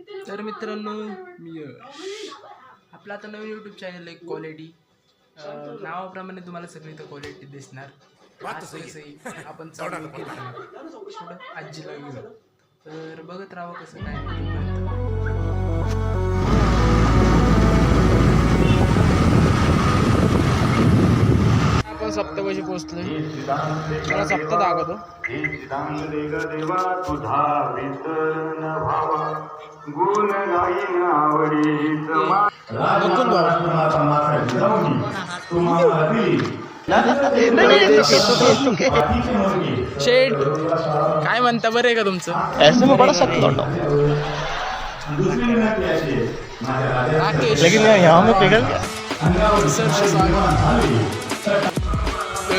तर मित्रांनो मी आपला आता नवीन यूट्यूब चॅनल आहे क्वालिटी नावाप्रमाणे तुम्हाला सगळी तर क्वालिटी दिसणार असंही आपण चालू केलं थोडं आजीला घेऊन तर बघत राहावं कसं काय आपण सप्तपाशी पोहोचलोय मला सप्त दाखवतो शेठ काय म्हणता बरं आहे का तुमचं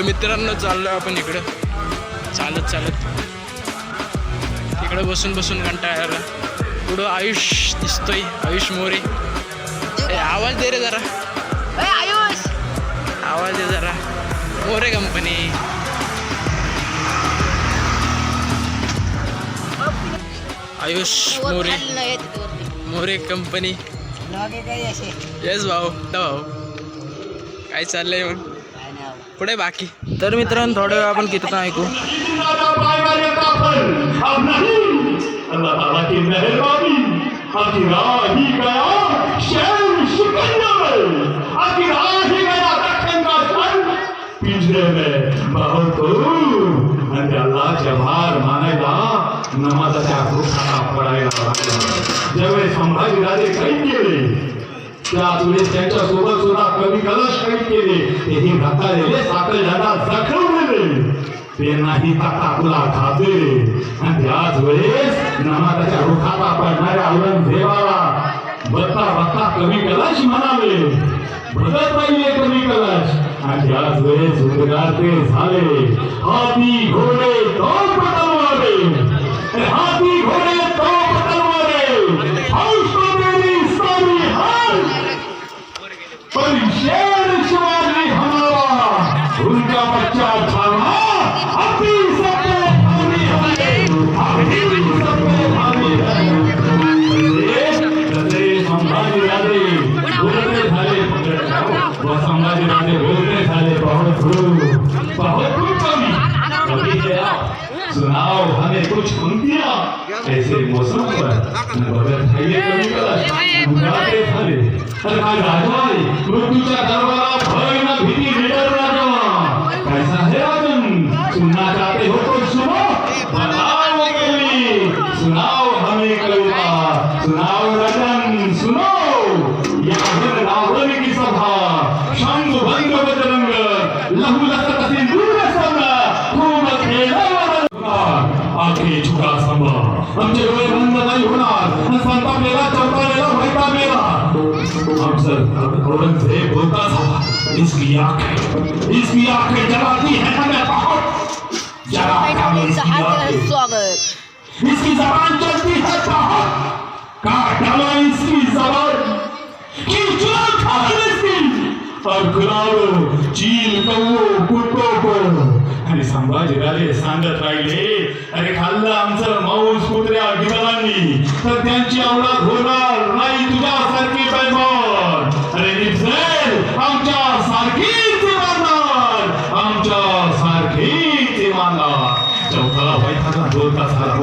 मित्रांनो चाललोय आपण इकडं चालत इकडं बसून कंटाळा पुढं आयुष दिसतोय आयुष मोरे आवाज दे रे जरा आयुष आवाज दे जरा More company Ayush More company yes भाऊ काय चाललंय मग पुढे बाकी तर मित्रांनो थोड्या वेळ आपण कीर्तन ऐकू नमाजाच्या पडायला ज्यावेळेस संभाजी राजे कैद केले त्यावेळेस त्यांच्या सोबत सुद्धा कवी कलश कैद केले तेही ढकललेले साखर झाडा जखवलेले त्यांनाही ताकातुला खाते आणि त्याच वेळेस नमाजाच्या रुखाला पडणाऱ्या औरंगजेबाला बत्ता कवी कलश म्हणाले भगत पाहिले कवी कलश आणि त्याच वेळेस उद्गार ते झाले हाती घोडे तो पटलवारे हाथी घोड़े तो तलवारें हौस तो मेरी सारी हार पर शेर शिवाजी हमारा उनका बच्चा थाना अभी सबके भारी है अभी सबके भारी है संभाजी राजे बोलते झाले वो संभाजी राजे बोलते झाले बहुत कवि सुनाओ हमें कुछ पंक्तियां ऐसे मौसम पर बदल थाइले कभी कलश गाते थाले अरे काय राजवाई मृत्यूच्या दरबारात भय न भीती निडर राजवा कैसा है राजन सुनना चाहते हो तो सुनो बताओ कवि सुनाओ हमें कविता सुनाओ राजन सुनो यहाँ रावण की सभा शंख भंग बजरंग लहू लसत सिंदूर सभा खूब खेला आखे झुका संभा आमचे डोळे बंद नाही होणार संतापलेला चौकालेला वैतागलेला आमचं औरंगजेब बोलता था इसकी आंखें जलाती है हमें बहुत जला इसकी जबान चलती है बहुत काट डालो इसकी जबान खींचो खाल इसकी और गुलाबो चील कवो कुत्तो को आणि संभाजीराजे सांगत राहिले अरे खाल्लं आमचं मांस कुत्र्या गिधांनी तर त्यांची औलाद होणार नाही तुझ्यासारखी पैमान अरे निफेल आमच्या सारखीच इमानदार चौथाला वैतागा बोलता सारा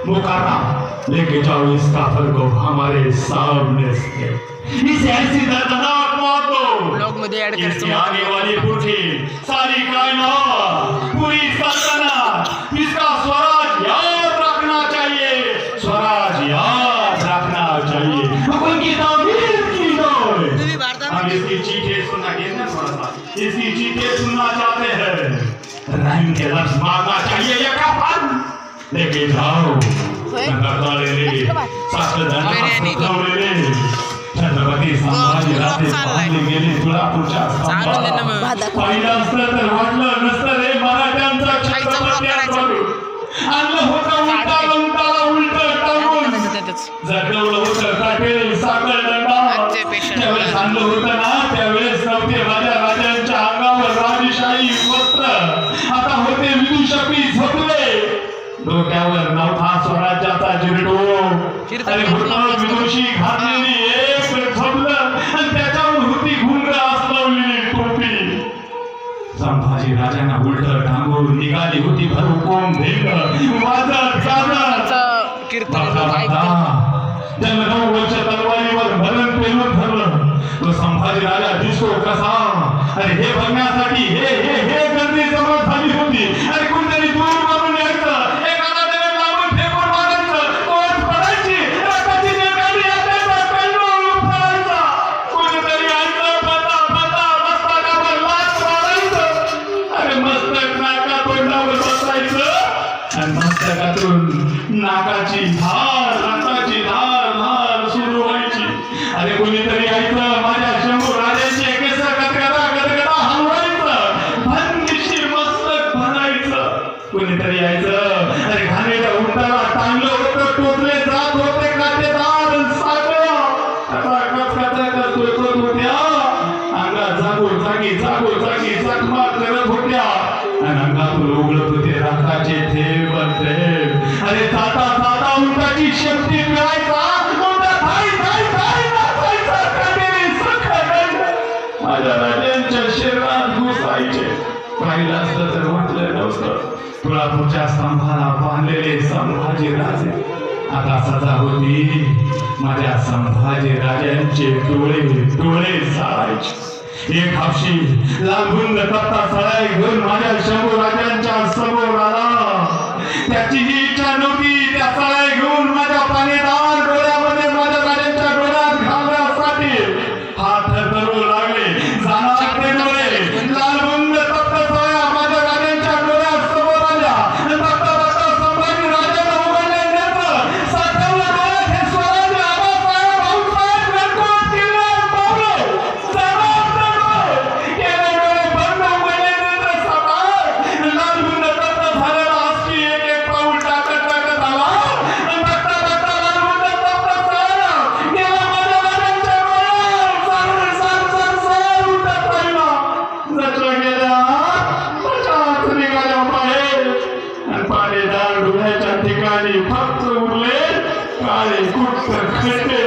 मुकर्रा लेके जाओ इस काफिर को हमारे सामने से इस ऐसी दर्दनाक मौत को ब्लॉग मध्ये ऐड करायचं आने वाली पूरी सारी कायनात पूरी सल्तनत इसका स्वराज याद रखना चाहिए उनकी तामीर की जाए हम इसकी चीखें सुनना चाहते हैं रहम के लफ्ज मांगना चाहिए ये काफन लेके जाओ छत्रपती संभाजी राजे गेले तुळापूरच्या पहिलं असतं तर वाटलं नसतं रे मराठ्यांचा छत्रपती आणलं होतं उलट टाकून जगवलं होतं काटे साखर दंडा त्यावेळेस आणलं होतं ना त्यावेळेस नव्हते राजांच्या अंगावर राजशाही वस्त्र आता होते विदुषपी झोपले डोक्यावर नवथा स्वरा अरे होतं विदुषी घातलेली एक झोपलं आणि त्याच्यावर होती घुंगरं असलावलेली टोपी. संभाजी राजांना उलट टांगून निघाली होती भरपूर भिंग वाजत गाजत. त्यानं 9 वर्ष तलवारीवर मरण पेलून ठरलं. तो संभाजी राजा दिसतो कसा. अरे हे बघण्यासाठी हे गर्दी जमा झाली होती. अरे कोणतरी दूर मारून यायचं, एखादा त्याने लांबून फेकून मारायचं, तोच पडायची, रक्ताची निरकाली यायचा, पेंडून उफाळायचा. कोणीतरी यायचं, पता मस्तकावर लाथ मारायचं. अरे मस्तक नाका तोंडावर बसायचं आणि मस्तकातून नाकाची धार, रक्ताची धार सुरू व्हायची. अरे कोणीतरी यायचं, माझ्या शंभू राजाचे केस गदगदा हलवायचं, भनशीर मस्तक भरायचं. कोणीतरी यायचं, अरे घाणेच्या उंटाला टांगलं होतं, टोचले जात होते काटेदार साखळ्या. टोचत होत्या, अंगात जागी जखमा करत होत्या आणि अंगातून उघडत होते रक्ताचे थेंब थेंब. अरे जाता उंटाची शक्ती मिळायचा, माझ्या राजांच्या शरीरात घुसायचे. पाहिलं असतं तर म्हटलं नव्हतं. तुळापूरच्या स्तंभाला बांधलेले संभाजी राजे आता सजा होती. माझ्या संभाजी राजांचे डोळे जाळायचे. एक हापशी लांबून तप्ता सळाई घेऊन माझ्या शंभू राजांच्या समोर आला. त्याची ही इच्छा नव्हती त्या सळाई घेऊन माझ्या पाणीदार डोळ्यामध्ये माझ्या राजांच्या डोळ्यात घालण्यासाठी हात धरू लागले. जाणार ते डोळे लालबुंद तप्त सळ्या माझ्या राजांच्या डोळ्यात समोर आल्या. बघता संभाजी राजांना उघडले नेत्र, साठवलं डोळ्यात हे स्वराज्य आबासाहेब भाऊसाहेब रणकोट किल्ले पावले. केले डोळे बंद, उघडले नेत्र साकार. लालबुंद तप्त झालेला आजची एक पाऊल टाकत आला. बघता लालबुंद तप्त सळ्या गेला माझ्या राजांच्या डोळ्यात. सर उठत राहिला. जटलं गेल्या त्याच्यात निघाल्या बाहेर आणि पाणीदार डोळ्याच्या ठिकाणी फक्त उरले काळे कुट्ट खड्डे.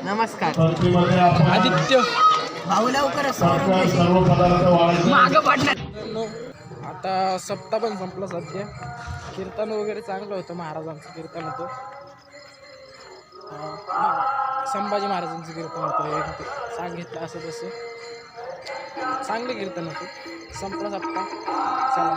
नमस्कार पंक्तीमध्ये आपण आदित्य भाऊ लवकर सर्व पदार्थ वाढायचे. मागं पडणार. आता सप्ताह पण संपला सध्या. कीर्तन वगैरे चांगलं होतं, महाराजांचं कीर्तन होतं, संभाजी महाराजांचं कीर्तन होतं. सांगितलं असं तसं चांगलं कीर्तन होतं. संपला सप्ताह. चला